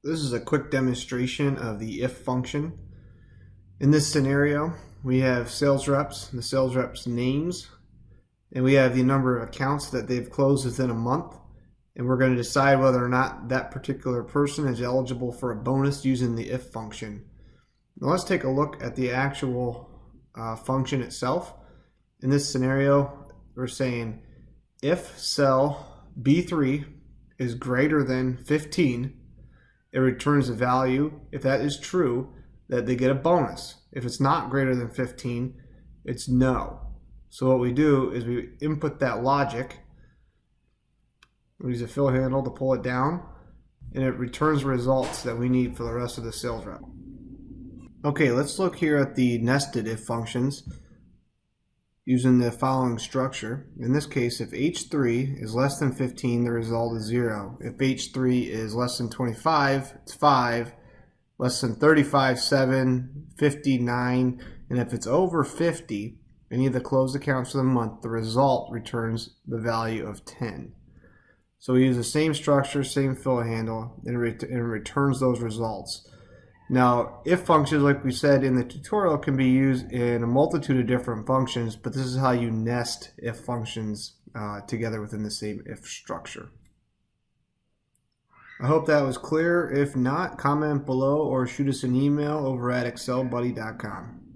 This is a quick demonstration of the if function. In this scenario, we have sales reps, the sales reps' names, and we have the number of accounts that they've closed within a month. And we're going to decide whether or not that particular person is eligible for a bonus using the if function. Now let's take a look at the actual function itself. In this scenario, we're saying if cell B3 is greater than 15, it returns a value. If that is true, that they get a bonus. If it's not greater than 15, it's no. So what we do is we input that logic. We use a fill handle to pull it down, and it returns results that we need for the rest of the sales rep. Okay, let's look here at the nested if functions using the following structure. In this case, if H3 is less than 15, the result is 0. If H3 is less than 25, it's 5. Less than 35, 7, 59, and if it's over 50, any of the closed accounts for the month, the result returns the value of 10. So we use the same structure, same fill handle, and it returns those results. Now, if functions, like we said in the tutorial, can be used in a multitude of different functions, but this is how you nest if functions together within the same if structure. I hope that was clear. If not, comment below or shoot us an email over at excelbuddy.com.